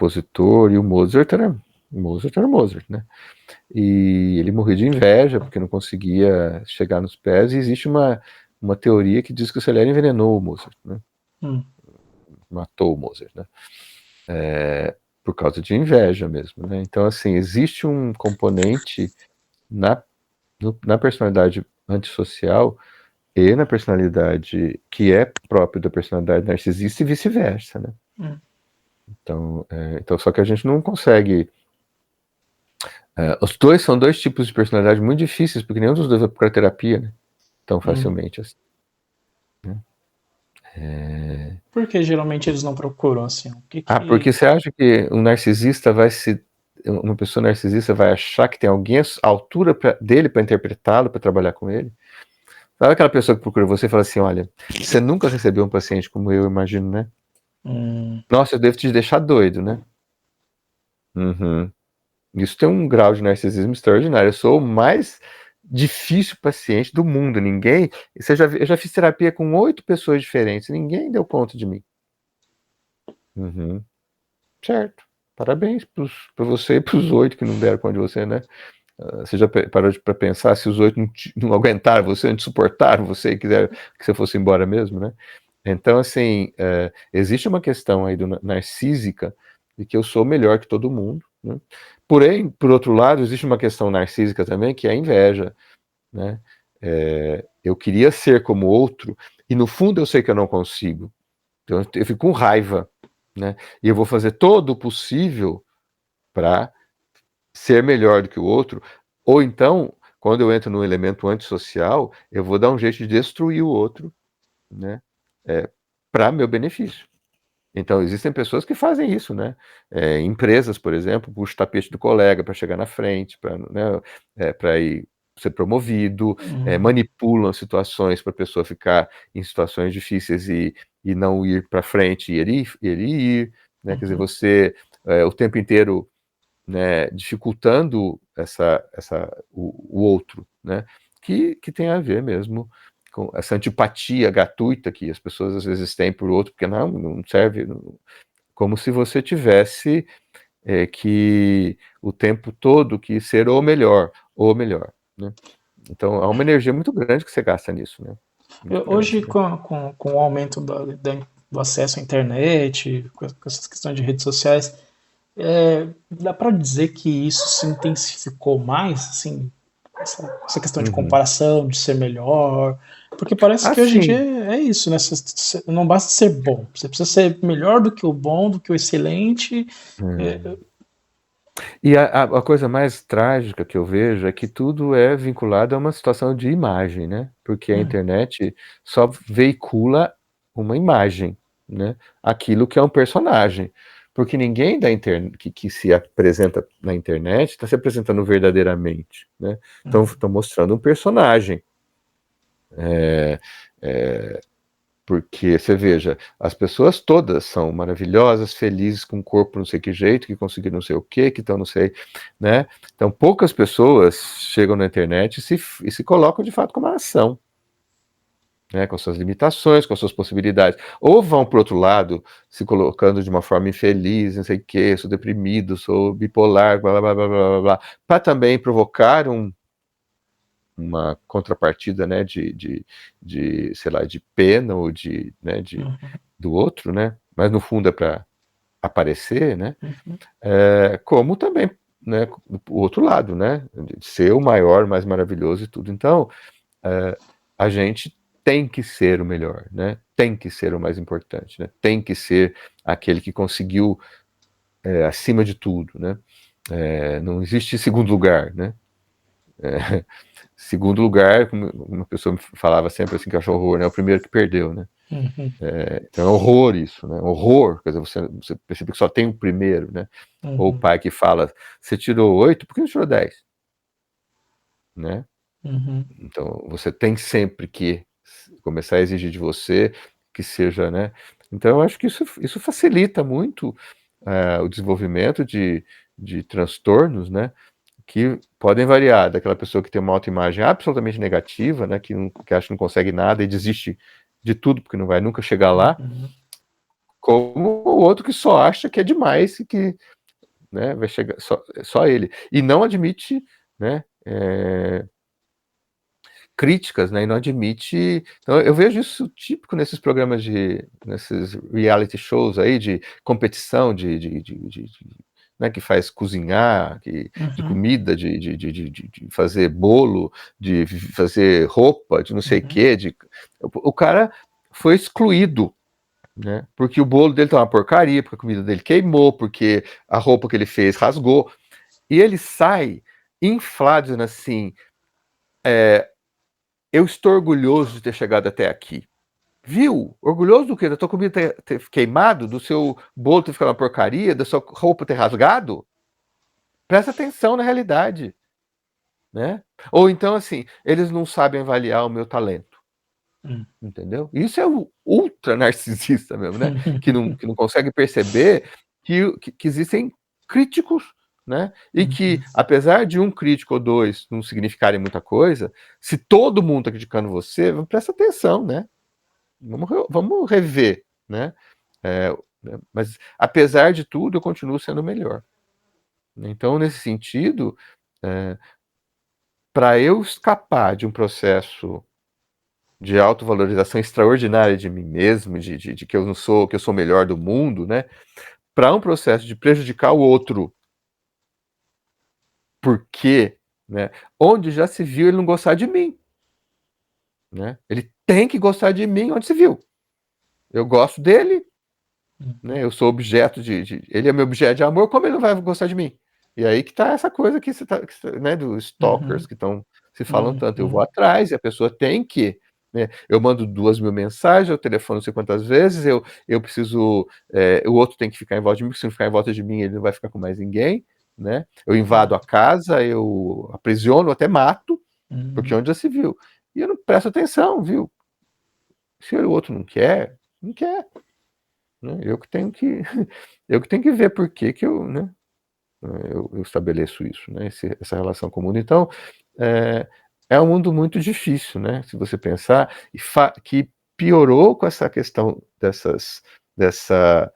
compositor, e o Mozart era Mozart, né? E ele morria de inveja porque não conseguia chegar nos pés, e existe uma teoria que diz que o Salieri envenenou o Mozart, né? Matou o Mozart, né? Por causa de inveja mesmo, né? Então, assim, existe um componente na personalidade antissocial e na personalidade que é próprio da personalidade narcisista e vice-versa, né? Então, só que a gente não consegue. Os dois são dois tipos de personalidade muito difíceis, porque nenhum dos dois vai procurar terapia, né? Tão facilmente assim. Né? Por que geralmente eles não procuram assim? Porque você acha que uma pessoa narcisista vai achar que tem alguém à altura dele para interpretá-lo, para trabalhar com ele? Sabe aquela pessoa que procura você e fala assim, olha, você nunca recebeu um paciente como eu imagino, né? Nossa, eu devo te deixar doido, né? Uhum. Isso tem um grau de narcisismo extraordinário. Eu sou o mais difícil paciente do mundo. Ninguém... Eu já fiz terapia com 8 pessoas diferentes. Ninguém deu conta de mim. Uhum. Certo. Parabéns para você e para os 8 que não deram conta de você, né? Você já parou para pensar se os 8 não aguentaram você, não suportaram você e quiseram que você fosse embora mesmo, né? Então, assim, existe uma questão aí narcísica de que eu sou melhor que todo mundo, né? Porém, por outro lado, existe uma questão narcísica também, que é a inveja, né? Eu queria ser como outro, e no fundo eu sei que eu não consigo. Então, eu fico com raiva, né? E eu vou fazer todo o possível para ser melhor do que o outro, ou então, quando eu entro no elemento antissocial, eu vou dar um jeito de destruir o outro, né? Para meu benefício. Então, existem pessoas que fazem isso, né? Empresas, por exemplo, puxam o tapete do colega para chegar na frente, para, né, para ir ser promovido, manipulam situações para a pessoa ficar em situações difíceis e não ir para frente e ele ir, né? Quer dizer, você o tempo inteiro, né, dificultando o outro, né? Que tem a ver mesmo com essa antipatia gratuita que as pessoas às vezes têm por outro, porque não serve, como se você tivesse que o tempo todo que ser o melhor, né? Então há uma energia muito grande que você gasta nisso, né? Hoje, né? com o aumento do acesso à internet, com essas questões de redes sociais, dá para dizer que isso se intensificou mais, assim, essa questão de comparação, de ser melhor, porque parece que hoje em dia é isso, né? Não basta ser bom, você precisa ser melhor do que o bom, do que o excelente. E a coisa mais trágica que eu vejo é que tudo é vinculado a uma situação de imagem, né? Porque a internet só veicula uma imagem, né? Aquilo que é um personagem. Porque ninguém da internet que se apresenta na internet está se apresentando verdadeiramente, né? Estão mostrando um personagem. Porque, você veja, as pessoas todas são maravilhosas, felizes, com o corpo não sei que jeito, que conseguiram não sei o que estão não sei, né? Então, poucas pessoas chegam na internet e se colocam de fato como ação, né? Com suas limitações, com suas possibilidades. Ou vão para o outro lado, se colocando de uma forma infeliz, não sei o que, sou deprimido, sou bipolar, blá, blá, blá, blá, blá, blá, para também provocar uma contrapartida, né, sei lá, de pena ou né, do outro, né, mas no fundo é para aparecer, né, como também, né, o outro lado, né, de ser o maior, mais maravilhoso e tudo. Então, a gente tem que ser o melhor, né, tem que ser o mais importante, né, tem que ser aquele que conseguiu acima de tudo, né, não existe segundo lugar, né. Segundo lugar, como uma pessoa me falava sempre assim, que eu acho horror, né? O primeiro que perdeu, né? Então é horror isso, né? Horror, quer dizer, você percebe que só tem o primeiro, né? Ou o pai que fala, você tirou 8, por que não tirou 10? Né? Então você tem sempre que começar a exigir de você que seja, né? Então eu acho que isso facilita muito o desenvolvimento de transtornos, né? Que podem variar, daquela pessoa que tem uma autoimagem absolutamente negativa, né, que acha que não consegue nada e desiste de tudo porque não vai nunca chegar lá, como o outro que só acha que é demais e que, né, vai chegar só ele. E não admite, né, críticas, né, e não admite. Então, eu vejo isso típico nesses programas nesses reality shows aí de competição, né, que faz cozinhar, de comida, de fazer bolo, de fazer roupa, de não sei o quê. O cara foi excluído, né, porque o bolo dele tá uma porcaria, porque a comida dele queimou, porque a roupa que ele fez rasgou. E ele sai inflado, dizendo assim, eu estou orgulhoso de ter chegado até aqui. Viu? Orgulhoso do quê? Da tua comida ter queimado? Do seu bolo ter ficado uma porcaria? Da sua roupa ter rasgado? Presta atenção na realidade, né? Ou então, assim, eles não sabem avaliar o meu talento. Entendeu? Isso é o ultra narcisista mesmo, né? Que não consegue perceber que existem críticos, né? E que, apesar de um crítico ou dois não significarem muita coisa, se todo mundo está criticando você, presta atenção, né? Vamos rever, né? Mas, apesar de tudo, eu continuo sendo melhor. Então, nesse sentido, para eu escapar de um processo de autovalorização extraordinária de mim mesmo, de que eu não sou, que eu sou o melhor do mundo, né? Para um processo de prejudicar o outro, porque, né? Onde já se viu ele não gostar de mim, né? Ele tem que gostar de mim onde se viu. Eu gosto dele, né? Eu sou objeto ele é meu objeto de amor, como ele não vai gostar de mim? E aí que tá essa coisa que você tá, né? Dos stalkers que estão se falam tanto. Eu vou atrás e a pessoa tem que, né? Eu mando 2.000 mensagens, eu telefono não sei quantas vezes, eu preciso, o outro tem que ficar em volta de mim, porque se não ficar em volta de mim, ele não vai ficar com mais ninguém, né? Eu invado a casa, eu aprisiono, até mato, porque onde já se viu. E eu não presto atenção, viu? Se o outro não quer, não quer. Né? Eu que tenho que ver por que eu, né? Eu estabeleço isso, né? Essa relação com o mundo. Então, é um mundo muito difícil, né? Se você pensar, que piorou com essa questão dessa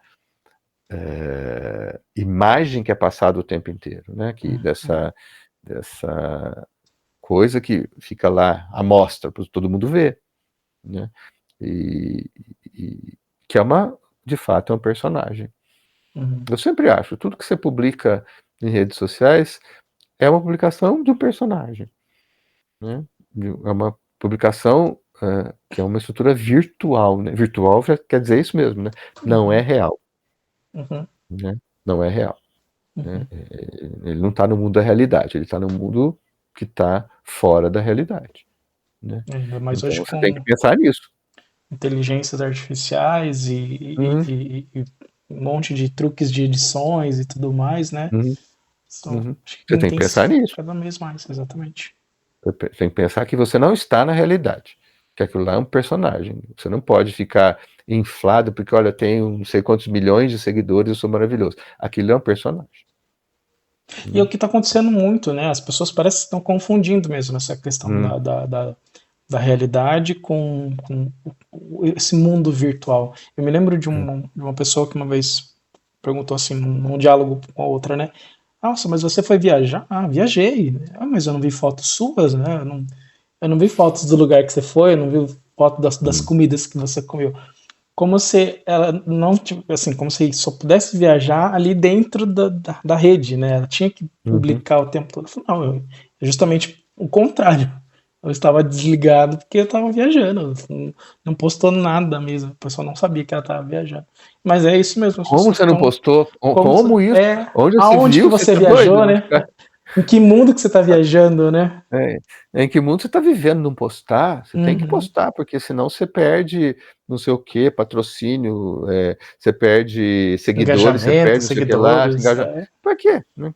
imagem que é passada o tempo inteiro, né? Dessa coisa que fica lá à mostra para todo mundo ver, né? E que de fato, é um personagem. Eu sempre acho, tudo que você publica em redes sociais é uma publicação de um personagem, né? É uma publicação que é uma estrutura virtual, né? Virtual já quer dizer isso mesmo, né? Não é real, né? Não é real. Né? Ele não está no mundo da realidade, ele está no mundo que está fora da realidade, né? Mas então hoje você com tem que pensar nisso. inteligências artificiais e um monte de truques de edições e tudo mais, né? Acho que Você tem que pensar nisso. cada vez mais, exatamente. Você tem que pensar que você não está na realidade, que aquilo lá é um personagem. Você não pode ficar inflado porque, olha, eu tenho não sei quantos milhões de seguidores, eu sou maravilhoso. Aquilo é um personagem. E é o que está acontecendo muito, né? As pessoas parecem que estão confundindo mesmo essa questão da realidade com esse mundo virtual. Eu me lembro de uma pessoa que uma vez perguntou assim, num diálogo com a outra, né? Nossa, mas você foi viajar? Ah, viajei. Ah, mas eu não vi fotos suas, né? Eu não vi fotos do lugar que você foi, eu não vi foto das comidas que você comeu. Como se ela não, assim, como se só pudesse viajar ali dentro da rede, né? Ela tinha que publicar o tempo todo. Não, é justamente o contrário. Eu estava desligado porque eu estava viajando. Não postou nada mesmo. O pessoal não sabia que ela estava viajando. Mas é isso mesmo. Como você não postou? Como isso? Onde você aonde viu? que você Tá viajou, doido, né? Em que mundo que você está viajando, né? Em que mundo você está vivendo? Não postar? Você tem que postar, porque senão você perde não sei o que, patrocínio, você perde seguidores, você Engajamento, perde não sei o que lá, seguidores. Para quê? Né?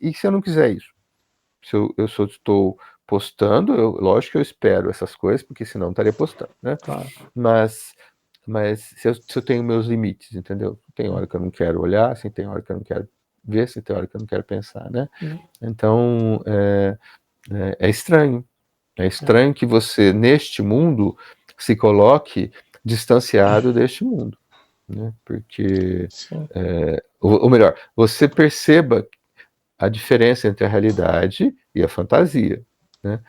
E se eu não quiser isso? Se eu só estou postando, lógico que eu espero essas coisas, porque senão não estaria postando, né? Claro. Mas se eu tenho meus limites, entendeu? Tem hora que eu não quero olhar, assim, tem hora que eu não quero ver, assim, tem hora que eu não quero pensar, né? Então, é estranho. É estranho que você, neste mundo, se coloque distanciado deste mundo. né? Porque, Sim. ou melhor, você perceba a diferença entre a realidade e a fantasia, né?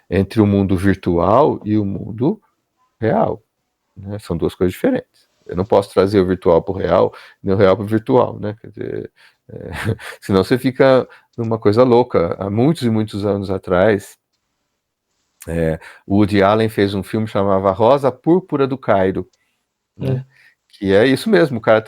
Entre o mundo virtual e o mundo real, né? São duas coisas diferentes. Eu não posso trazer o virtual para o real, nem o real para o virtual, né? Quer dizer, senão você fica numa coisa louca. Há muitos e muitos anos atrás, o Woody Allen fez um filme chamado Rosa Púrpura do Cairo, né? Que é isso mesmo, o cara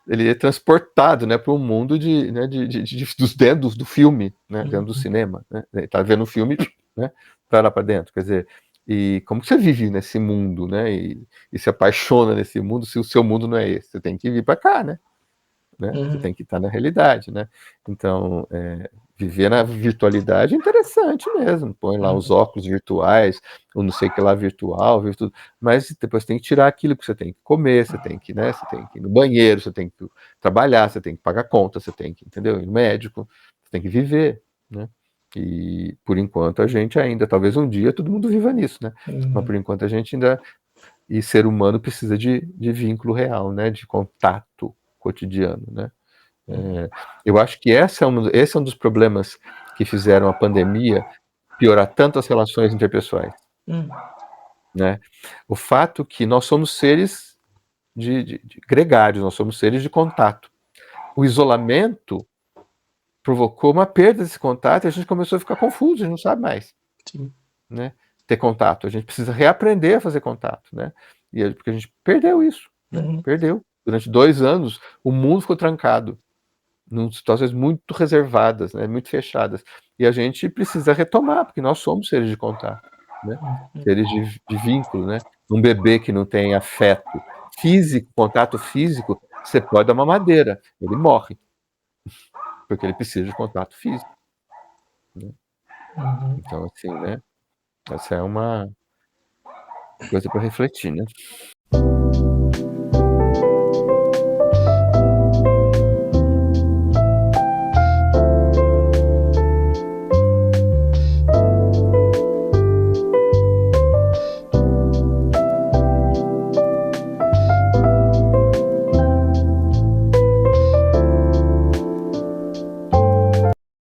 ele é transportado, né, para um mundo né, dos dentro do filme, né, dentro do cinema, né? Ele tá vendo o filme, né, para lá para dentro, quer dizer, e como que você vive nesse mundo, né, e se apaixona nesse mundo, se o seu mundo não é esse, você tem que vir para cá, né? Você tem que estar na realidade, né? Então, viver na virtualidade é interessante mesmo. Põe lá os óculos virtuais, ou não sei o que lá virtual, mas depois tem que tirar aquilo que você tem que comer, você tem que, né? Você tem que ir no banheiro, você tem que trabalhar, você tem que pagar conta, você tem que, entendeu? Ir no médico, você tem que viver, né? E por enquanto a gente ainda, talvez um dia todo mundo viva nisso, né? Mas por enquanto a gente ainda, e ser humano precisa de vínculo real, né? De contato cotidiano, né? Eu acho que esse é um dos problemas que fizeram a pandemia piorar tanto as relações interpessoais, né? O fato que nós somos seres de gregários, nós somos seres de contato. O isolamento provocou uma perda desse contato e a gente começou a ficar confuso, a gente não sabe mais, né? Ter contato. A gente precisa reaprender a fazer contato, né? Porque a gente perdeu isso, né? Perdeu. Durante 2 anos, o mundo ficou trancado, em situações muito reservadas, né, muito fechadas. E a gente precisa retomar, porque nós somos seres de contato, né? Seres de vínculo, né? Um bebê que não tem afeto físico, contato físico, você pode dar uma madeira, ele morre, porque ele precisa de contato físico, né? Então, assim, né? Essa é uma coisa para refletir, né?